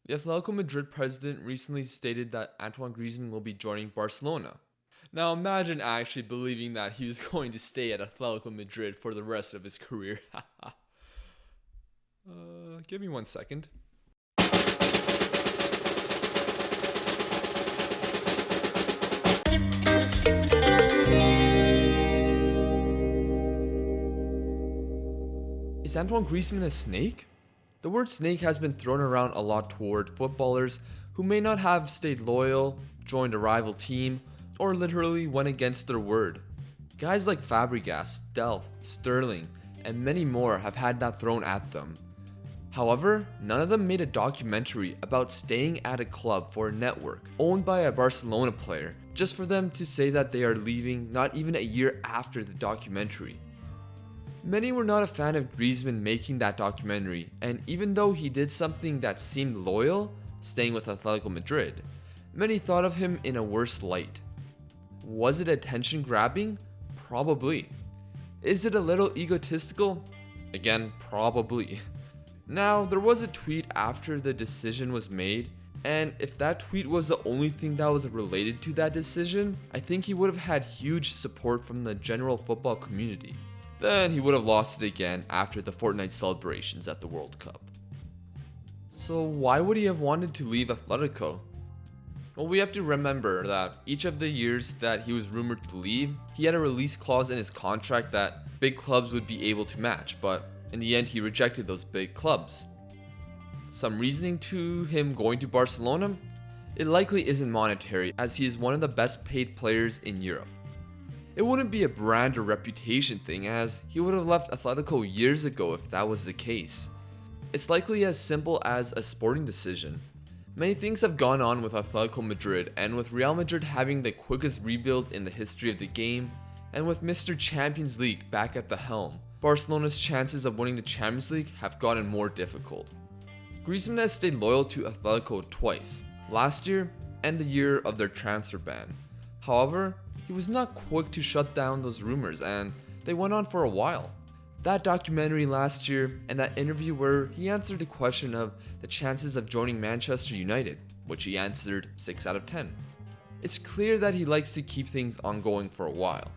The Atletico Madrid president recently stated that Antoine Griezmann will be joining Barcelona. Now imagine actually believing that he was going to stay at Atletico Madrid for the rest of his career. Give me 1 second. Is Antoine Griezmann a snake? The word snake has been thrown around a lot toward footballers who may not have stayed loyal, joined a rival team, or literally went against their word. Guys like Fabregas, Delph, Sterling, and many more have had that thrown at them. However, none of them made a documentary about staying at a club for a network owned by a Barcelona player just for them to say that they are leaving not even a year after the documentary. Many were not a fan of Griezmann making that documentary, and even though he did something that seemed loyal, staying with Atletico Madrid, many thought of him in a worse light. Was it attention grabbing? Probably. Is it a little egotistical? Again, probably. Now, there was a tweet after the decision was made, and if that tweet was the only thing that was related to that decision, I think he would have had huge support from the general football community. Then he would have lost it again after the Fortnite celebrations at the World Cup. So why would he have wanted to leave Atletico? Well, we have to remember that each of the years that he was rumored to leave, he had a release clause in his contract that big clubs would be able to match, but in the end he rejected those big clubs. Some reasoning to him going to Barcelona? It likely isn't monetary, as he is one of the best paid players in Europe. It wouldn't be a brand or reputation thing, as he would have left Atletico years ago if that was the case. It's likely as simple as a sporting decision. Many things have gone on with Atletico Madrid, and with Real Madrid having the quickest rebuild in the history of the game, and with Mr. Champions League back at the helm, Barcelona's chances of winning the Champions League have gotten more difficult. Griezmann has stayed loyal to Atletico twice, last year and the year of their transfer ban. However, he was not quick to shut down those rumors, and they went on for a while. That documentary last year and that interview where he answered the question of the chances of joining Manchester United, which he answered 6 out of 10. It's clear that he likes to keep things ongoing for a while.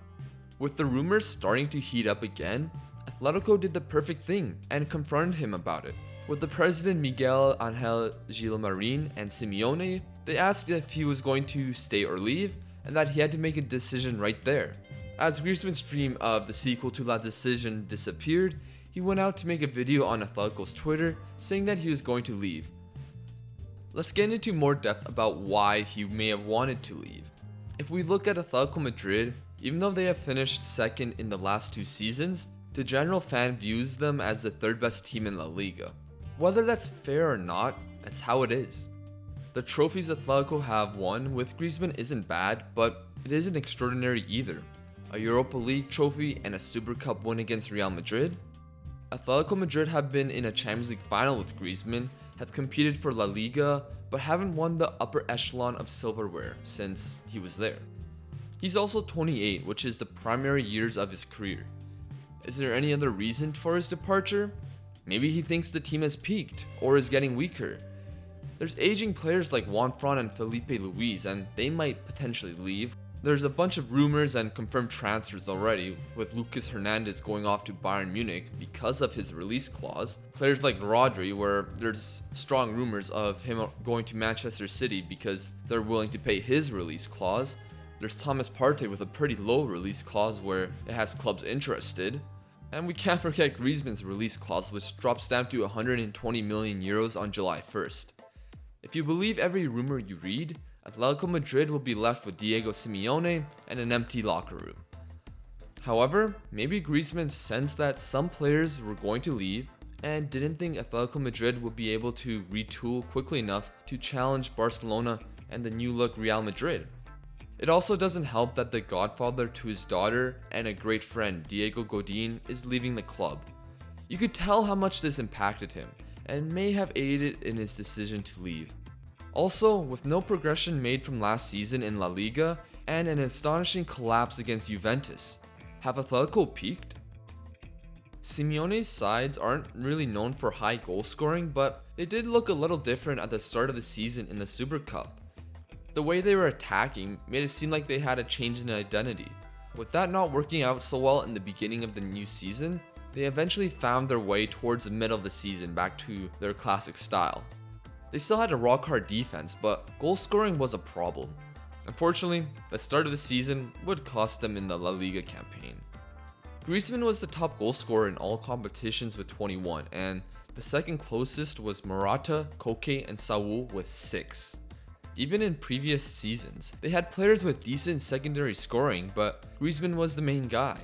With the rumors starting to heat up again, Atletico did the perfect thing and confronted him about it. With the president Miguel Angel Gilmarin and Simeone, they asked if he was going to stay or leave, and that he had to make a decision right there. As Griezmann's dream of the sequel to La Decision disappeared, he went out to make a video on Atletico's Twitter saying that he was going to leave. Let's get into more depth about why he may have wanted to leave. If we look at Atletico Madrid, even though they have finished second in the last 2 seasons, the general fan views them as the 3rd best team in La Liga. Whether that's fair or not, that's how it is. The trophies Atletico have won with Griezmann isn't bad, but it isn't extraordinary either. A Europa League trophy and a Super Cup win against Real Madrid. Atletico Madrid have been in a Champions League final with Griezmann, have competed for La Liga, but haven't won the upper echelon of silverware since he was there. He's also 28, which is the primary years of his career. Is there any other reason for his departure? Maybe he thinks the team has peaked, or is getting weaker. There's aging players like Juan Fran and Felipe Luis, and they might potentially leave. There's a bunch of rumors and confirmed transfers already, with Lucas Hernandez going off to Bayern Munich because of his release clause. Players like Rodri, where there's strong rumors of him going to Manchester City because they're willing to pay his release clause. There's Thomas Partey with a pretty low release clause where it has clubs interested. And we can't forget Griezmann's release clause, which drops down to 120 million euros on July 1st. If you believe every rumor you read, Atletico Madrid will be left with Diego Simeone and an empty locker room. However, maybe Griezmann sensed that some players were going to leave and didn't think Atletico Madrid would be able to retool quickly enough to challenge Barcelona and the new look Real Madrid. It also doesn't help that the godfather to his daughter and a great friend, Diego Godin, is leaving the club. You could tell how much this impacted him and may have aided in his decision to leave. Also, with no progression made from last season in La Liga and an astonishing collapse against Juventus, have Atletico peaked? Simeone's sides aren't really known for high goal scoring, but they did look a little different at the start of the season in the Super Cup. The way they were attacking made it seem like they had a change in identity. With that not working out so well in the beginning of the new season, they eventually found their way towards the middle of the season back to their classic style. They still had a rock-hard defense, but goal scoring was a problem. Unfortunately, the start of the season would cost them in the La Liga campaign. Griezmann was the top goal scorer in all competitions with 21, and the second closest was Morata, Koke, and Saul with 6. Even in previous seasons, they had players with decent secondary scoring, but Griezmann was the main guy.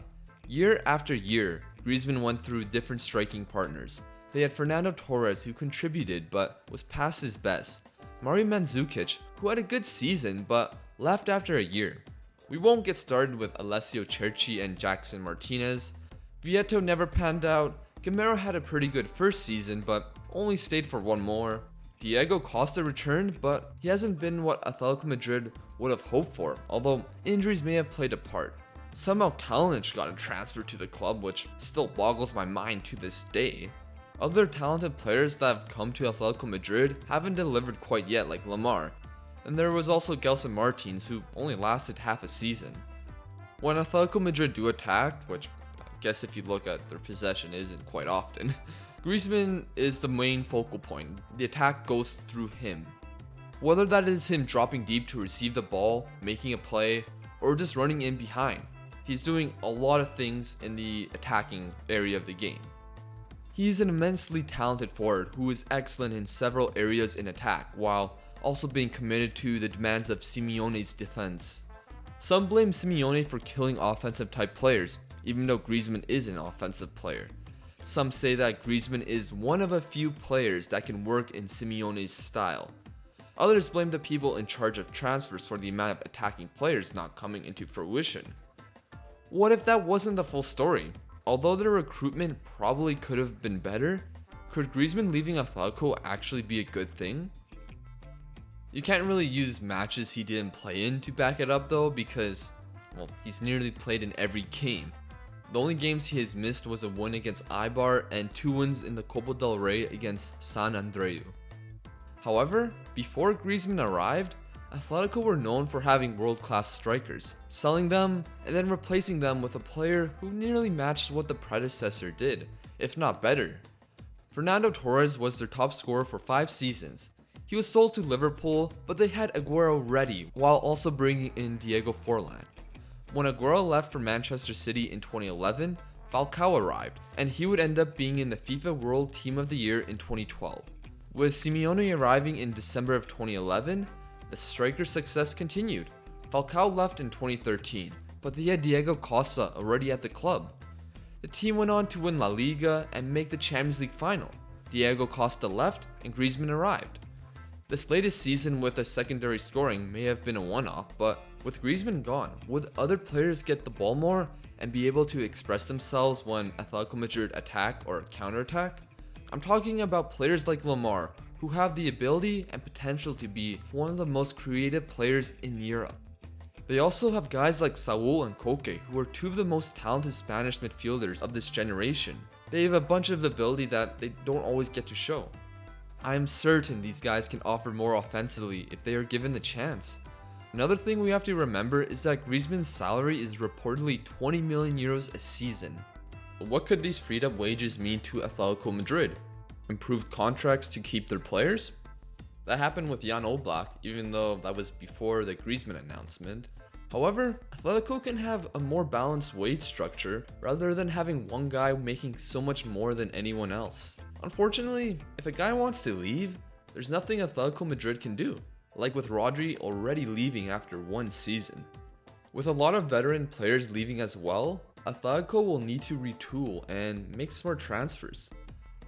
Year after year, Griezmann went through different striking partners. They had Fernando Torres, who contributed but was past his best. Mario Mandzukic, who had a good season but left after a year. We won't get started with Alessio Cerci and Jackson Martinez. Vieto never panned out. Gamero had a pretty good first season but only stayed for one more. Diego Costa returned, but he hasn't been what Atletico Madrid would have hoped for, although injuries may have played a part. Somehow Kalinic got a transfer to the club, which still boggles my mind to this day. Other talented players that have come to Atletico Madrid haven't delivered quite yet, like Lamar, and there was also Gelson Martins, who only lasted half a season. When Atletico Madrid do attack, which I guess if you look at their possession isn't quite often, Griezmann is the main focal point. The attack goes through him. Whether that is him dropping deep to receive the ball, making a play, or just running in behind, he's doing a lot of things in the attacking area of the game. He's an immensely talented forward who is excellent in several areas in attack, while also being committed to the demands of Simeone's defense. Some blame Simeone for killing offensive type players, even though Griezmann is an offensive player. Some say that Griezmann is one of a few players that can work in Simeone's style. Others blame the people in charge of transfers for the amount of attacking players not coming into fruition. What if that wasn't the full story? Although their recruitment probably could have been better, could Griezmann leaving Atletico actually be a good thing? You can't really use matches he didn't play in to back it up though, because, well, he's nearly played in every game. The only games he has missed was a win against Eibar and 2 wins in the Copa del Rey against San Andreu. However, before Griezmann arrived, Atletico were known for having world-class strikers, selling them and then replacing them with a player who nearly matched what the predecessor did, if not better. Fernando Torres was their top scorer for 5 seasons. He was sold to Liverpool, but they had Aguero ready while also bringing in Diego Forlan. When Aguero left for Manchester City in 2011, Falcao arrived, and he would end up being in the FIFA World Team of the Year in 2012. With Simeone arriving in December of 2011, the striker success continued. Falcao left in 2013, but they had Diego Costa already at the club. The team went on to win La Liga and make the Champions League final. Diego Costa left and Griezmann arrived. This latest season with a secondary scoring may have been a one-off, but with Griezmann gone, would other players get the ball more and be able to express themselves when Atletico Madrid attack or counterattack? I'm talking about players like Lamar, who have the ability and potential to be one of the most creative players in Europe. They also have guys like Saul and Koke, who are 2 of the most talented Spanish midfielders of this generation. They have a bunch of ability that they don't always get to show. I am certain these guys can offer more offensively if they are given the chance. Another thing we have to remember is that Griezmann's salary is reportedly 20 million euros a season. But what could these freed up wages mean to Atletico Madrid? Improved contracts to keep their players? That happened with Jan Oblak, even though that was before the Griezmann announcement. However, Atletico can have a more balanced wage structure rather than having one guy making so much more than anyone else. Unfortunately, if a guy wants to leave, there's nothing Atletico Madrid can do, like with Rodri already leaving after 1 season. With a lot of veteran players leaving as well, Atletico will need to retool and make smart transfers.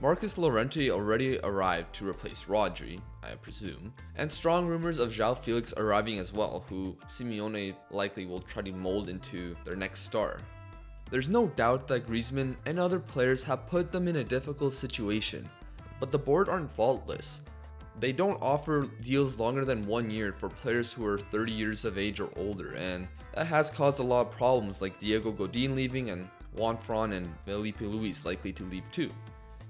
Marcus Llorente already arrived to replace Rodri, I presume, and strong rumors of João Felix arriving as well, who Simeone likely will try to mold into their next star. There's no doubt that Griezmann and other players have put them in a difficult situation, but the board aren't faultless. They don't offer deals longer than 1 year for players who are 30 years of age or older, and that has caused a lot of problems like Diego Godin leaving and Juan Fran and Felipe Luis likely to leave too.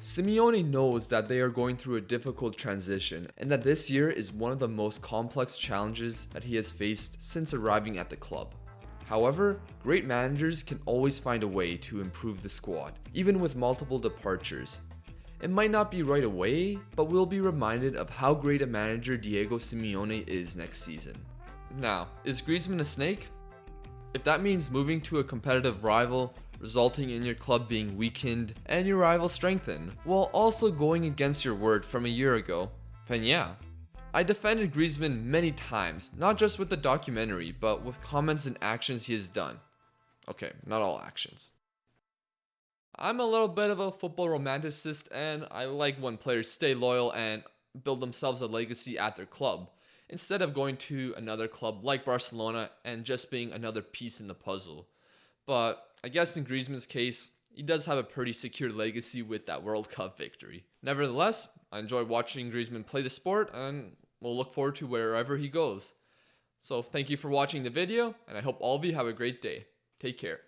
Simeone knows that they are going through a difficult transition and that this year is one of the most complex challenges that he has faced since arriving at the club. However, great managers can always find a way to improve the squad, even with multiple departures. It might not be right away, but we'll be reminded of how great a manager Diego Simeone is next season. Now, is Griezmann a snake? If that means moving to a competitive rival, resulting in your club being weakened and your rival strengthened, while also going against your word from a year ago, then yeah. I defended Griezmann many times, not just with the documentary, but with comments and actions he has done. Okay, not all actions. I'm a little bit of a football romanticist, and I like when players stay loyal and build themselves a legacy at their club, instead of going to another club like Barcelona and just being another piece in the puzzle. But I guess in Griezmann's case, he does have a pretty secure legacy with that World Cup victory. Nevertheless, I enjoy watching Griezmann play the sport, and we'll look forward to wherever he goes. So thank you for watching the video, and I hope all of you have a great day. Take care.